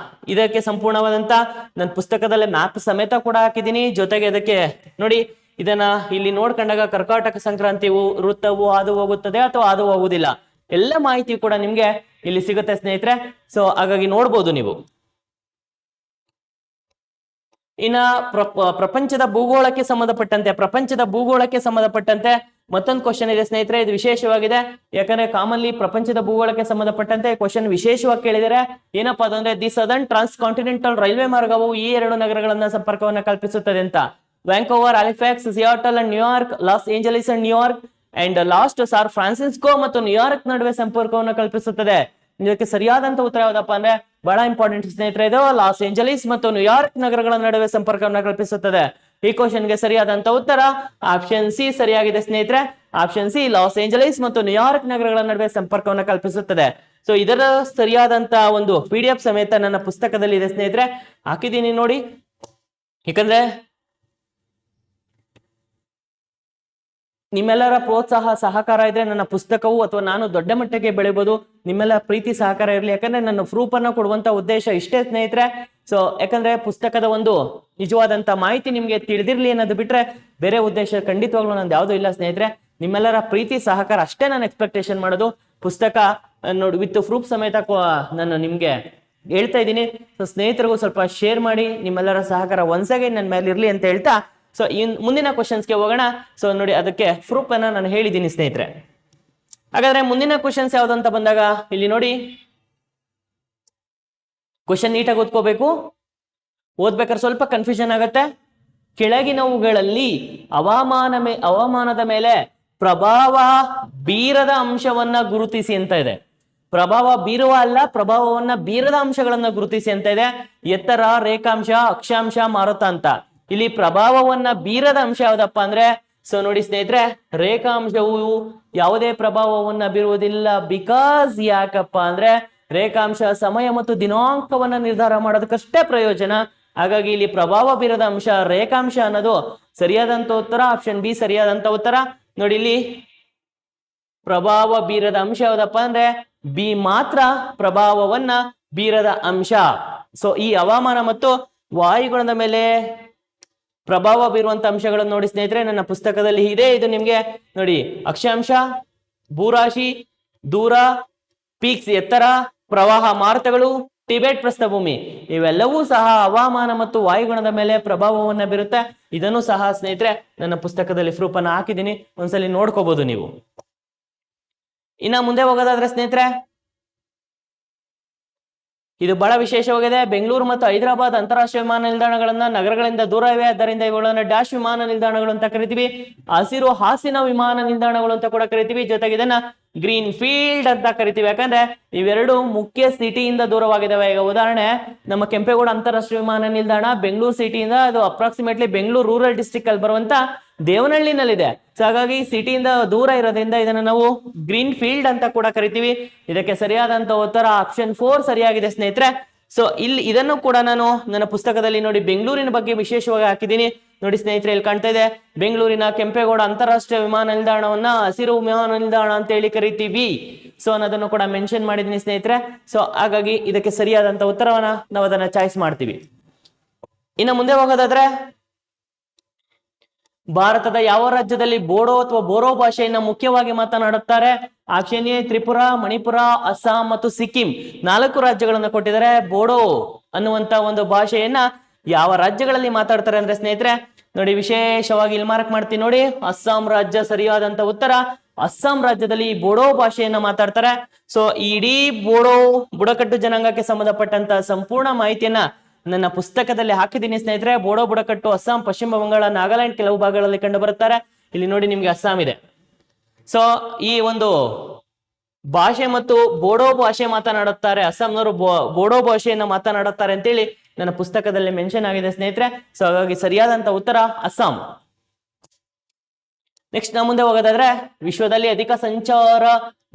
ಇದಕ್ಕೆ ಸಂಪೂರ್ಣವಾದಂತ ನನ್ನ ಪುಸ್ತಕದಲ್ಲಿ ಮ್ಯಾಪ್ ಸಮೇತ ಕೂಡ ಹಾಕಿದ್ದೀನಿ. ಜೊತೆಗೆ ಇದಕ್ಕೆ ನೋಡಿ, ಇದನ್ನ ಇಲ್ಲಿ ನೋಡ್ಕೊಂಡಾಗ ಕರ್ಕಾಟಕ ಸಂಕ್ರಾಂತಿ ವೃತ್ತವು ಹಾದು ಹೋಗುತ್ತದೆ ಅಥವಾ ಹಾದು ಹೋಗುವುದಿಲ್ಲ, ಎಲ್ಲ ಮಾಹಿತಿ ಕೂಡ ನಿಮ್ಗೆ ಇಲ್ಲಿ ಸಿಗುತ್ತೆ ಸ್ನೇಹಿತರೆ. ಸೊ ಹಾಗಾಗಿ ನೋಡ್ಬೋದು ನೀವು. ಇನ್ನ ಪ್ರಪಂಚದ ಭೂಗೋಳಕ್ಕೆ ಸಂಬಂಧಪಟ್ಟಂತೆ ಮತ್ತೊಂದು ಕ್ವಶನ್ ಇದೆ ಸ್ನೇಹಿತರೆ. ಇದು ವಿಶೇಷವಾಗಿದೆ, ಯಾಕಂದ್ರೆ ಕಾಮನ್ಲಿ ಪ್ರಪಂಚದ ಭೂಗೋಳಕ್ಕೆ ಸಂಬಂಧಪಟ್ಟಂತೆ ಕ್ವಶನ್ ವಿಶೇಷವಾಗಿ ಕೇಳಿದರೆ. ಏನಪ್ಪಾ ಅದಂದ್ರೆ the southern transcontinental railway ಮಾರ್ಗವು ಈ 2 ನಗರಗಳನ್ನ ಸಂಪರ್ಕವನ್ನ ಕಲ್ಪಿಸುತ್ತದೆ ಅಂತ. Vancouver, Halifax, Seattle and New York, Los Angeles and New York and last San Francisco ಮತ್ತು ನ್ಯೂಯಾರ್ಕ್ ನಡುವೆ ಸಂಪರ್ಕವನ್ನು ಕಲ್ಪಿಸುತ್ತದೆ. ಇದಕ್ಕೆ ಸರಿಯಾದಂತ ಉತ್ತರ ಯಾವ್ದಪ್ಪ ಅಂದ್ರೆ ಬಹಳ ಇಂಪಾರ್ಟೆಂಟ್ ಸ್ನೇಹಿತರೆ, ಇದು ಲಾಸ್ ಏಂಜಲೀಸ್ ಮತ್ತು ನ್ಯೂಯಾರ್ಕ್ ನಗರಗಳ ನಡುವೆ ಸಂಪರ್ಕವನ್ನು ಕಲ್ಪಿಸುತ್ತದೆ. ಈ ಕ್ವಶನ್ಗೆ ಸರಿಯಾದಂತ ಉತ್ತರ ಆಪ್ಷನ್ ಸಿ ಸರಿಯಾಗಿದೆ ಸ್ನೇಹಿತರೆ. ಆಪ್ಷನ್ ಸಿ, ಲಾಸ್ ಏಂಜಲೀಸ್ ಮತ್ತು ನ್ಯೂಯಾರ್ಕ್ ನಗರಗಳ ನಡುವೆ ಸಂಪರ್ಕವನ್ನು ಕಲ್ಪಿಸುತ್ತದೆ. ಸೊ ಇದರ ಸರಿಯಾದಂತ ಒಂದು PDF ಸಮೇತ ನನ್ನ ಪುಸ್ತಕದಲ್ಲಿ ಇದೆ ಸ್ನೇಹಿತರೆ, ಹಾಕಿದ್ದೀನಿ ನೋಡಿ. ಯಾಕಂದ್ರೆ ನಿಮ್ಮೆಲ್ಲರ ಪ್ರೋತ್ಸಾಹ ಸಹಕಾರ ಇದ್ರೆ ನನ್ನ ಪುಸ್ತಕವು ಅಥವಾ ನಾನು ದೊಡ್ಡ ಮಟ್ಟಕ್ಕೆ ಬೆಳೆಯಬಹುದು. ನಿಮ್ಮೆಲ್ಲ ಪ್ರೀತಿ ಸಹಕಾರ ಇರಲಿ, ಯಾಕಂದ್ರೆ ನನ್ನ ಪ್ರೂಫ್ ಅನ್ನ ಕೊಡುವಂತ ಉದ್ದೇಶ ಇಷ್ಟೇ ಸ್ನೇಹಿತರೆ. ಸೊ ಯಾಕಂದ್ರೆ ಪುಸ್ತಕದ ಒಂದು ನಿಜವಾದಂತ ಮಾಹಿತಿ ನಿಮ್ಗೆ ತಿಳಿದಿರ್ಲಿ ಅನ್ನೋದು ಬಿಟ್ರೆ ಬೇರೆ ಉದ್ದೇಶ ಖಂಡಿತವಾಗ್ಲೂ ನಂದು ಯಾವುದೂ ಇಲ್ಲ ಸ್ನೇಹಿತರೆ. ನಿಮ್ಮೆಲ್ಲರ ಪ್ರೀತಿ ಸಹಕಾರ ಅಷ್ಟೇ ನಾನು ಎಕ್ಸ್ಪೆಕ್ಟೇಷನ್ ಮಾಡೋದು. ಪುಸ್ತಕ ನೋಡಿ ವಿತ್ ಪ್ರೂಫ್ ಸಮೇತ ನಾನು ನಿಮ್ಗೆ ಹೇಳ್ತಾ ಇದ್ದೀನಿ. ಸೊ ಸ್ನೇಹಿತರಿಗೂ ಸ್ವಲ್ಪ ಶೇರ್ ಮಾಡಿ, ನಿಮ್ಮೆಲ್ಲರ ಸಹಕಾರ ಒನ್ಸ್ ಅಗೇನ್ ನನ್ನ ಮೇಲೆ ಇರ್ಲಿ ಅಂತ ಹೇಳ್ತಾ ಸೊ ಮುಂದಿನ ಕ್ವಶನ್ಸ್ಗೆ ಹೋಗೋಣ. ಸೊ ನೋಡಿ, ಅದಕ್ಕೆ ಪ್ರೂಫ್ ಅನ್ನ ನಾನು ಹೇಳಿದ್ದೀನಿ ಸ್ನೇಹಿತರೆ. ಹಾಗಾದ್ರೆ ಮುಂದಿನ ಕ್ವಶನ್ಸ್ ಯಾವ್ದು ಅಂತ ಬಂದಾಗ ಇಲ್ಲಿ ನೋಡಿ, ಕ್ವಶನ್ ನೀಟಾಗಿ ಓದ್ಕೋಬೇಕು. ಓದ್ಬೇಕಾದ್ರೆ ಸ್ವಲ್ಪ ಕನ್ಫ್ಯೂಷನ್ ಆಗತ್ತೆ. ಕೆಳಗಿನವುಗಳಲ್ಲಿ ಹವಾಮಾನದ ಮೇಲೆ ಪ್ರಭಾವ ಬೀರದ ಅಂಶವನ್ನ ಗುರುತಿಸಿ ಅಂತ ಇದೆ. ಪ್ರಭಾವ ಬೀರುವ ಅಲ್ಲ, ಪ್ರಭಾವವನ್ನ ಬೀರದ ಅಂಶಗಳನ್ನ ಗುರುತಿಸಿ ಅಂತ ಇದೆ. ಎತ್ತರ, ರೇಖಾಂಶ, ಅಕ್ಷಾಂಶ, ಮಾರುತ ಅಂತ. ಇಲ್ಲಿ ಪ್ರಭಾವವನ್ನ ಬೀರದ ಅಂಶ ಯಾವ್ದಪ್ಪ ಅಂದ್ರೆ, ಸೊ ನೋಡಿ ಸ್ನೇಹಿತರೆ, ರೇಖಾಂಶವು ಯಾವುದೇ ಪ್ರಭಾವವನ್ನ ಬೀರುವುದಿಲ್ಲ. ಬಿಕಾಸ್ ಯಾಕಪ್ಪ ಅಂದ್ರೆ ರೇಖಾಂಶ ಸಮಯ ಮತ್ತು ದಿನಾಂಕವನ್ನ ನಿರ್ಧಾರ ಮಾಡೋದಕ್ಕಷ್ಟೇ ಪ್ರಯೋಜನ. ಹಾಗಾಗಿ ಇಲ್ಲಿ ಪ್ರಭಾವ ಬೀರದ ಅಂಶ ರೇಖಾಂಶ ಅನ್ನೋದು ಸರಿಯಾದಂತ ಉತ್ತರ. ಆಪ್ಷನ್ ಬಿ ಸರಿಯಾದಂತ ಉತ್ತರ. ನೋಡಿ, ಇಲ್ಲಿ ಪ್ರಭಾವ ಬೀರದ ಅಂಶ ಯಾವ್ದಪ್ಪ ಅಂದ್ರೆ ಬಿ ಮಾತ್ರ ಪ್ರಭಾವವನ್ನ ಬೀರದ ಅಂಶ. ಸೊ ಈ ಹವಾಮಾನ ಮತ್ತು ವಾಯುಗುಣದ ಮೇಲೆ ಪ್ರಭಾವ ಬೀರುವಂತ ಅಂಶಗಳನ್ನು ನೋಡಿ ಸ್ನೇಹಿತರೆ, ನನ್ನ ಪುಸ್ತಕದಲ್ಲಿ ಇದೆ. ಇದು ನಿಮ್ಗೆ ನೋಡಿ, ಅಕ್ಷಾಂಶ, ಭೂರಾಶಿ, ದೂರ, ಪೀಕ್ಸ್ ಎತ್ತರ, ಪ್ರವಾಹ ಮಾರುತಗಳು, ಟಿಬೆಟ್ ಪ್ರಸ್ಥಭೂಮಿ, ಇವೆಲ್ಲವೂ ಸಹ ಹವಾಮಾನ ಮತ್ತು ವಾಯುಗುಣದ ಮೇಲೆ ಪ್ರಭಾವವನ್ನ ಬೀರುತ್ತೆ. ಇದನ್ನು ಸಹ ಸ್ನೇಹಿತರೆ ನನ್ನ ಪುಸ್ತಕದಲ್ಲಿ ಪ್ರೂಫ್ ಅನ್ನ ಹಾಕಿದ್ದೀನಿ, ಒಂದ್ಸಲಿ ನೋಡ್ಕೋಬಹುದು ನೀವು. ಇನ್ನ ಮುಂದೆ ಹೋಗೋದಾದ್ರೆ ಸ್ನೇಹಿತರೆ, ಇದು ಬಹಳ ವಿಶೇಷವಾಗಿದೆ. ಬೆಂಗಳೂರು ಮತ್ತು ಹೈದರಾಬಾದ್ ಅಂತಾರಾಷ್ಟ್ರೀಯ ವಿಮಾನ ನಿಲ್ದಾಣಗಳನ್ನ ನಗರಗಳಿಂದ ದೂರ ಇವೆ, ಆದ್ದರಿಂದ ಇವುಗಳನ್ನ ಡ್ಯಾಶ್ ವಿಮಾನ ನಿಲ್ದಾಣಗಳು ಅಂತ ಕರಿತೀವಿ. ಹಸಿರು ಹಾಸಿನ ವಿಮಾನ ನಿಲ್ದಾಣಗಳು ಅಂತ ಕೂಡ ಕರಿತೀವಿ. ಜೊತೆಗೆ ಇದನ್ನ ಗ್ರೀನ್ ಫೀಲ್ಡ್ ಅಂತ ಕರಿತೀವಿ, ಯಾಕಂದ್ರೆ ಇವೆರಡು ಮುಖ್ಯ ಸಿಟಿಯಿಂದ ದೂರವಾಗಿದ್ದಾವೆ. ಈಗ ಉದಾಹರಣೆ, ನಮ್ಮ ಕೆಂಪೇಗೌಡ ಅಂತಾರಾಷ್ಟ್ರೀಯ ವಿಮಾನ ನಿಲ್ದಾಣ ಬೆಂಗಳೂರು ಸಿಟಿಯಿಂದ ಅದು ಅಪ್ರಾಕ್ಸಿಮೇಟ್ಲಿ ಬೆಂಗಳೂರು ರೂರಲ್ ಡಿಸ್ಟ್ರಿಕ್ಟ್ ಅಲ್ಲಿ ಬರುವಂತ ದೇವನಹಳ್ಳಿನಲ್ಲಿದೆ. ಸೊ ಹಾಗಾಗಿ ಸಿಟಿಯಿಂದ ದೂರ ಇರೋದ್ರಿಂದ ಇದನ್ನ ನಾವು ಗ್ರೀನ್ ಫೀಲ್ಡ್ ಅಂತ ಕೂಡ ಕರಿತೀವಿ. ಇದಕ್ಕೆ ಸರಿಯಾದಂತ ಉತ್ತರ ಆಪ್ಷನ್ 4 ಸರಿಯಾಗಿದೆ ಸ್ನೇಹಿತರೆ. ಸೊ ಇಲ್ಲಿ ಇದನ್ನು ಕೂಡ ನಾನು ನನ್ನ ಪುಸ್ತಕದಲ್ಲಿ ನೋಡಿ ಬೆಂಗಳೂರಿನ ಬಗ್ಗೆ ವಿಶೇಷವಾಗಿ ಹಾಕಿದ್ದೀನಿ. ನೋಡಿ ಸ್ನೇಹಿತರೆ, ಇಲ್ಲಿ ಕಾಣ್ತಾ ಇದೆ, ಬೆಂಗಳೂರಿನ ಕೆಂಪೇಗೌಡ ಅಂತಾರಾಷ್ಟ್ರೀಯ ವಿಮಾನ ನಿಲ್ದಾಣವನ್ನ ಹಸಿರು ವಿಮಾನ ನಿಲ್ದಾಣ ಅಂತ ಹೇಳಿ ಕರಿತೀವಿ. ಸೊ ಅನ್ನೋದನ್ನು ಕೂಡ ಮೆನ್ಷನ್ ಮಾಡಿದ್ದೀನಿ ಸ್ನೇಹಿತರೆ. ಸೊ ಹಾಗಾಗಿ ಇದಕ್ಕೆ ಸರಿಯಾದಂತ ಉತ್ತರವನ್ನ ನಾವು ಅದನ್ನ ಚಾಯ್ಸ್ ಮಾಡ್ತೀವಿ. ಇನ್ನು ಮುಂದೆ ಹೋಗೋದಾದ್ರೆ, ಭಾರತದ ಯಾವ ರಾಜ್ಯದಲ್ಲಿ ಬೋಡೋ ಅಥವಾ ಬೋರೋ ಭಾಷೆಯನ್ನ ಮುಖ್ಯವಾಗಿ ಮಾತನಾಡುತ್ತಾರೆ? ಆಪ್ಷನ್ ಎ ತ್ರಿಪುರ, ಮಣಿಪುರ, ಅಸ್ಸಾಂ ಮತ್ತು ಸಿಕ್ಕಿಂ. 4 ರಾಜ್ಯಗಳನ್ನ ಕೊಟ್ಟಿದ್ದಾರೆ. ಬೋಡೋ ಅನ್ನುವಂತ ಒಂದು ಭಾಷೆಯನ್ನ ಯಾವ ರಾಜ್ಯಗಳಲ್ಲಿ ಮಾತಾಡ್ತಾರೆ ಅಂದ್ರೆ ಸ್ನೇಹಿತರೆ, ನೋಡಿ ವಿಶೇಷವಾಗಿ ಇಲ್ಲಿ ಮಾರ್ಕ್ ಮಾಡ್ತೀನಿ ನೋಡಿ, ಅಸ್ಸಾಂ ರಾಜ್ಯ ಸರಿಯಾದಂತ ಉತ್ತರ. ಅಸ್ಸಾಂ ರಾಜ್ಯದಲ್ಲಿ ಬೋಡೋ ಭಾಷೆಯನ್ನ ಮಾತಾಡ್ತಾರೆ. ಸೊ ಇಡೀ ಬೋಡೋ ಬುಡಕಟ್ಟು ಜನಾಂಗಕ್ಕೆ ಸಂಬಂಧಪಟ್ಟಂತ ಸಂಪೂರ್ಣ ಮಾಹಿತಿಯನ್ನ ನನ್ನ ಪುಸ್ತಕದಲ್ಲಿ ಹಾಕಿದ್ದೀನಿ ಸ್ನೇಹಿತರೆ. ಬೋಡೋ ಬುಡಕಟ್ಟು ಅಸ್ಸಾಂ, ಪಶ್ಚಿಮ ಬಂಗಾಳ, ನಾಗಾಲ್ಯಾಂಡ್ ಕೆಲವು ಭಾಗಗಳಲ್ಲಿ ಕಂಡು ಬರುತ್ತಾರೆ. ಇಲ್ಲಿ ನೋಡಿ ನಿಮ್ಗೆ ಅಸ್ಸಾಂ ಇದೆ. ಸೊ ಈ ಒಂದು ಭಾಷೆ ಮತ್ತು ಬೋಡೋ ಭಾಷೆ ಮಾತನಾಡುತ್ತಾರೆ, ಅಸ್ಸಾಂನವರು ಬೋಡೋ ಭಾಷೆಯನ್ನ ಮಾತನಾಡುತ್ತಾರೆ ಅಂತೇಳಿ ನನ್ನ ಪುಸ್ತಕದಲ್ಲಿ ಮೆನ್ಷನ್ ಆಗಿದೆ ಸ್ನೇಹಿತರೆ. ಸೊ ಹಾಗಾಗಿ ಸರಿಯಾದಂತ ಉತ್ತರ ಅಸ್ಸಾಂ. ನೆಕ್ಸ್ಟ್ ನಾವು ಮುಂದೆ ಹೋಗೋದಾದ್ರೆ, ವಿಶ್ವದಲ್ಲಿ ಅಧಿಕ ಸಂಚಾರ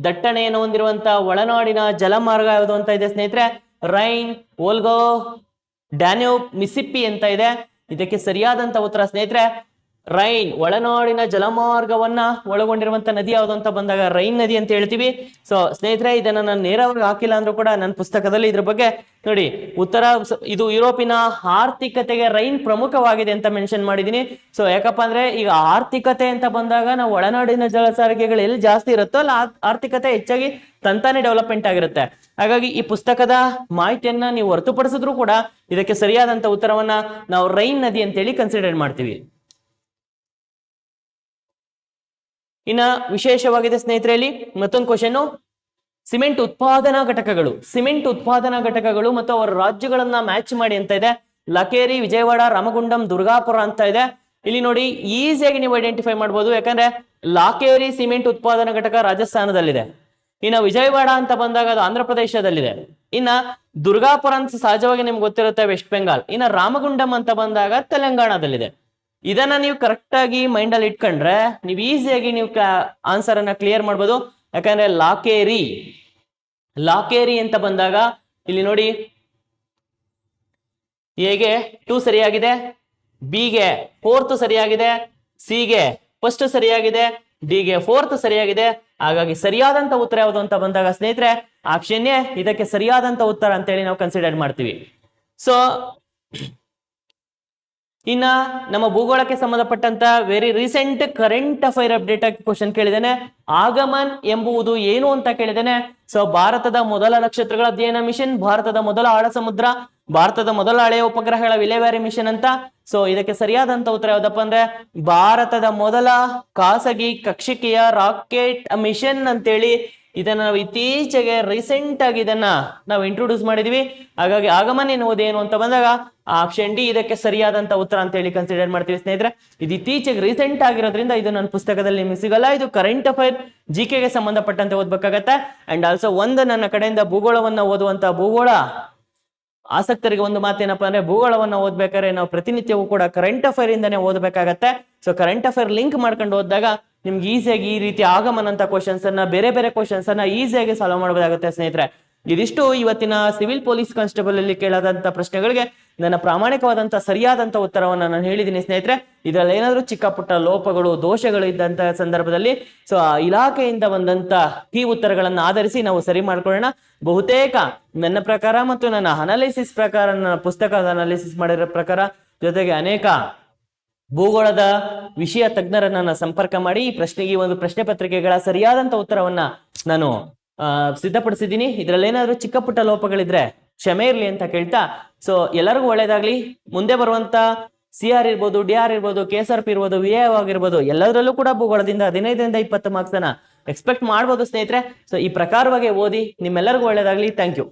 ದಟ್ಟಣೆಯನ್ನು ಹೊಂದಿರುವಂತಹ ಒಳನಾಡಿನ ಜಲಮಾರ್ಗ ಯಾವುದು ಅಂತ ಇದೆ ಸ್ನೇಹಿತರೆ. ರೈನ್, ವೋಲ್ಗಾ, ಡ್ಯಾನ್ಯೂಬ್, ಮಿಸಿಪ್ಪಿ ಅಂತ ಇದೆ. ಇದಕ್ಕೆ ಸರಿಯಾದಂತ ಉತ್ತರ ಸ್ನೇಹಿತರೆ ರೈನ್. ಒಳನಾಡಿನ ಜಲಮಾರ್ಗವನ್ನ ಒಳಗೊಂಡಿರುವಂತ ನದಿ ಯಾವುದು ಅಂತ ಬಂದಾಗ ರೈನ್ ನದಿ ಅಂತ ಹೇಳ್ತೀವಿ. ಸೊ ಸ್ನೇಹಿತರೆ, ಇದನ್ನ ನಾನು ನೇರವಾಗಿ ಹಾಕಿಲ್ಲ ಅಂದ್ರೂ ಕೂಡ ನನ್ನ ಪುಸ್ತಕದಲ್ಲಿ ಇದ್ರ ಬಗ್ಗೆ ನೋಡಿ ಉತ್ತರ, ಇದು ಯುರೋಪಿನ ಆರ್ಥಿಕತೆಗೆ ರೈನ್ ಪ್ರಮುಖವಾಗಿದೆ ಅಂತ ಮೆನ್ಷನ್ ಮಾಡಿದೀನಿ. ಸೊ ಯಾಕಪ್ಪ ಅಂದ್ರೆ ಈಗ ಆರ್ಥಿಕತೆ ಅಂತ ಬಂದಾಗ ನಾವು ಒಳನಾಡಿನ ಜಲ ಸಾರಿಗೆಗಳು ಎಲ್ಲಿ ಜಾಸ್ತಿ ಇರುತ್ತೋ ಅಲ್ಲ ಆರ್ಥಿಕತೆ ಹೆಚ್ಚಾಗಿ ತಂತಾನೆ ಡೆವಲಪ್ಮೆಂಟ್ ಆಗಿರುತ್ತೆ. ಹಾಗಾಗಿ ಈ ಪುಸ್ತಕದ ಮಾಹಿತಿಯನ್ನ ನೀವು ಹೊರತುಪಡಿಸಿದ್ರು ಕೂಡ ಇದಕ್ಕೆ ಸರಿಯಾದಂತ ಉತ್ತರವನ್ನ ನಾವು ರೈನ್ ನದಿ ಅಂತೇಳಿ ಕನ್ಸಿಡರ್ ಮಾಡ್ತೀವಿ. ಇನ್ನ ವಿಶೇಷವಾಗಿದೆ ಸ್ನೇಹಿತರೆ, ಇಲ್ಲಿ ಮತ್ತೊಂದು ಕ್ವಶನ್, ಸಿಮೆಂಟ್ ಉತ್ಪಾದನಾ ಘಟಕಗಳು ಮತ್ತು ಅವರ ರಾಜ್ಯಗಳನ್ನ ಮ್ಯಾಚ್ ಮಾಡಿ ಅಂತ ಇದೆ. ಲಕೇರಿ, ವಿಜಯವಾಡ, ರಾಮಗುಂಡಂ, ದುರ್ಗಾಪುರ ಅಂತ ಇದೆ. ಇಲ್ಲಿ ನೋಡಿ ಈಸಿಯಾಗಿ ನೀವು ಐಡೆಂಟಿಫೈ ಮಾಡ್ಬೋದು, ಯಾಕಂದ್ರೆ ಲಾಕೇರಿ ಸಿಮೆಂಟ್ ಉತ್ಪಾದನಾ ಘಟಕ ರಾಜಸ್ಥಾನದಲ್ಲಿದೆ. ಇನ್ನು ವಿಜಯವಾಡ ಅಂತ ಬಂದಾಗ ಅದು ಆಂಧ್ರ ಪ್ರದೇಶದಲ್ಲಿದೆ. ಇನ್ನ ದುರ್ಗಾಪುರ ಅಂತ ಸಹಜವಾಗಿ ನಿಮ್ಗೆ ಗೊತ್ತಿರುತ್ತೆ, ವೆಸ್ಟ್ ಬೆಂಗಾಲ್. ಇನ್ನ ರಾಮಗುಂಡಂ ಅಂತ ಬಂದಾಗ ತೆಲಂಗಾಣದಲ್ಲಿದೆ. ಇದನ್ನ ನೀವು ಕರೆಕ್ಟ್ ಆಗಿ ಮೈಂಡ್ ಅಲ್ಲಿ ಇಟ್ಕೊಂಡ್ರೆ ನೀವು ಈಸಿಯಾಗಿ ನೀವು ಆನ್ಸರ್ ಅನ್ನ ಕ್ಲಿಯರ್ ಮಾಡ್ಬೋದು. ಯಾಕಂದ್ರೆ ಲಾಕೇರಿ ಅಂತ ಬಂದಾಗ ಇಲ್ಲಿ ನೋಡಿ, ಎಗೆ 2 ಸರಿಯಾಗಿದೆ, ಬಿಗೆ 4th ಸರಿಯಾಗಿದೆ, ಸಿಗೆ 1st ಸರಿಯಾಗಿದೆ, ಡಿಗೆ 4th ಸರಿಯಾಗಿದೆ. ಹಾಗಾಗಿ ಸರಿಯಾದಂತ ಉತ್ತರ ಯಾವುದು ಅಂತ ಬಂದಾಗ ಸ್ನೇಹಿತರೆ ಆಪ್ಷನ್ ಎ ಇದಕ್ಕೆ ಸರಿಯಾದಂತ ಉತ್ತರ ಅಂತೇಳಿ ನಾವು ಕನ್ಸಿಡರ್ ಮಾಡ್ತೀವಿ. ಸೊ ಇನ್ನ ನಮ್ಮ ಭೂಗೋಳಕ್ಕೆ ಸಂಬಂಧಪಟ್ಟಂತ very recent current affair update ಆಗಿ ಕ್ವಶನ್ ಕೇಳಿದ್ದೇನೆ. ಆಗಮನ್ ಎಂಬುದು ಏನು ಅಂತ ಕೇಳಿದ್ದೇನೆ. ಸೊ ಭಾರತದ ಮೊದಲ ನಕ್ಷತ್ರಗಳ ಅಧ್ಯಯನ ಮಿಷನ್, ಭಾರತದ ಮೊದಲ ಆಳ ಸಮುದ್ರ, ಭಾರತದ ಮೊದಲ ಹಳೆಯ ಉಪಗ್ರಹಗಳ ವಿಲೇವಾರಿ ಮಿಷನ್ ಅಂತ. ಸೊ ಇದಕ್ಕೆ ಸರಿಯಾದಂತ ಉತ್ತರ ಯಾವ್ದಪ್ಪ ಅಂದ್ರೆ ಭಾರತದ ಮೊದಲ ಖಾಸಗಿ ಕಕ್ಷಿಕೆಯ ರಾಕೆಟ್ ಮಿಷನ್ ಅಂತೇಳಿ ಇದನ್ನ ನಾವು ಇತ್ತೀಚೆಗೆ ರೀಸೆಂಟ್ ಆಗಿ ಇದನ್ನ ನಾವು ಇಂಟ್ರೊಡ್ಯೂಸ್ ಮಾಡಿದೀವಿ. ಹಾಗಾಗಿ ಆಗಮನ ಎನ್ನುವುದೇನು ಅಂತ ಬಂದಾಗ ಆಪ್ಷನ್ ಡಿ ಇದಕ್ಕೆ ಸರಿಯಾದಂತ ಉತ್ತರ ಅಂತ ಹೇಳಿ ಕನ್ಸಿಡರ್ ಮಾಡ್ತೀವಿ ಸ್ನೇಹಿತರೆ. ಇದು ಇತ್ತೀಚೆಗೆ ರೀಸೆಂಟ್ ಆಗಿರೋದ್ರಿಂದ ಇದು ನನ್ನ ಪುಸ್ತಕದಲ್ಲಿ ನಿಮಗೆ ಸಿಗಲ್ಲ. ಇದು ಕರೆಂಟ್ ಅಫೈರ್ ಜಿಕೆಗೆ ಸಂಬಂಧಪಟ್ಟಂತೆ ಓದ್ಬೇಕಾಗತ್ತೆ. ಅಂಡ್ ಆಲ್ಸೋ ಒಂದು ನನ್ನ ಕಡೆಯಿಂದ ಭೂಗೋಳವನ್ನ ಓದುವಂತ ಭೂಗೋಳ ಆಸಕ್ತರಿಗೆ ಒಂದು ಮಾತೇನಪ್ಪ ಅಂದ್ರೆ ಭೂಗೋಳವನ್ನ ಓದ್ಬೇಕಾದ್ರೆ ನಾವು ಪ್ರತಿನಿತ್ಯವೂ ಕೂಡ ಕರೆಂಟ್ ಅಫೈರ್ ಇಂದಾನೆ ಓದಬೇಕಾಗತ್ತೆ. ಸೊ ಕರೆಂಟ್ ಅಫೈರ್ ಲಿಂಕ್ ಮಾಡ್ಕೊಂಡು ಓದಿದಾಗ ನಿಮ್ಗೆ ಈಸಿಯಾಗಿ ಈ ರೀತಿ ಆಗಮನ ಅಂತ ಕ್ವಶನ್ಸ್ ಅನ್ನ ಬೇರೆ ಬೇರೆ ಕ್ವಶನ್ಸ್ ಅನ್ನ ಈಸಿಯಾಗಿ ಸಾಲ್ವ್ ಮಾಡಬಹುದಾಗುತ್ತೆ ಸ್ನೇಹಿತರೆ. ಇದಿಷ್ಟು ಇವತ್ತಿನ ಸಿವಿಲ್ ಪೊಲೀಸ್ ಕಾನ್ಸ್ಟೇಬಲ್ ಅಲ್ಲಿ ಕೇಳಾದಂತ ಪ್ರಶ್ನೆಗಳಿಗೆ ನನ್ನ ಪ್ರಾಮಾಣಿಕವಾದಂತ ಸರಿಯಾದಂತ ಉತ್ತರವನ್ನ ನಾನು ಹೇಳಿದ್ದೀನಿ ಸ್ನೇಹಿತರೆ. ಇದರಲ್ಲಿ ಏನಾದ್ರೂ ಚಿಕ್ಕ ಪುಟ್ಟ ಲೋಪಗಳು ದೋಷಗಳು ಇದ್ದಂತ ಸಂದರ್ಭದಲ್ಲಿ ಸೊ ಆ ಇಲಾಖೆಯಿಂದ ಬಂದಂತ ಈ ಉತ್ತರಗಳನ್ನ ಆಧರಿಸಿ ನಾವು ಸರಿ ಮಾಡ್ಕೊಳ್ಳೋಣ. ಬಹುತೇಕ ನನ್ನ ಪ್ರಕಾರ ಮತ್ತು ನನ್ನ ಅನಾಲಿಸಿಸ್ ಪ್ರಕಾರ, ನನ್ನ ಪುಸ್ತಕದ ಅನಾಲಿಸಿಸ್ ಮಾಡಿರೋ ಪ್ರಕಾರ, ಜೊತೆಗೆ ಅನೇಕ ಭೂಗೋಳದ ವಿಷಯ ತಜ್ಞರನ್ನ ಸಂಪರ್ಕ ಮಾಡಿ ಈ ಒಂದು ಪ್ರಶ್ನೆ ಪತ್ರಿಕೆಗಳ ಸರಿಯಾದಂತ ಉತ್ತರವನ್ನ ನಾನು ಸಿದ್ಧಪಡಿಸಿದ್ದೀನಿ. ಇದ್ರಲ್ಲಿ ಏನಾದ್ರೂ ಚಿಕ್ಕ ಪುಟ್ಟ ಲೋಪಗಳಿದ್ರೆ ಕ್ಷಮೆ ಇರ್ಲಿ ಅಂತ ಕೇಳ್ತಾ, ಸೊ ಎಲ್ಲರಿಗೂ ಒಳ್ಳೇದಾಗ್ಲಿ. ಮುಂದೆ ಬರುವಂತ CR ಇರ್ಬೋದು, DR ಇರ್ಬೋದು, KSRP ಇರ್ಬೋದು, VAO ಆಗಿರ್ಬೋದು, ಎಲ್ಲದರಲ್ಲೂ ಕೂಡ ಭೂಗೋಳದಿಂದ 15ರಿಂದ 20 ಮಾರ್ಕ್ಸ್ ಅನ್ನ ಎಕ್ಸ್ಪೆಕ್ಟ್ ಮಾಡ್ಬೋದು ಸ್ನೇಹಿತರೆ. ಸೊ ಈ ಪ್ರಕಾರವಾಗಿ ಓದಿ. ನಿಮ್ಮೆಲ್ಲರಿಗೂ ಒಳ್ಳೇದಾಗ್ಲಿ. Thank you.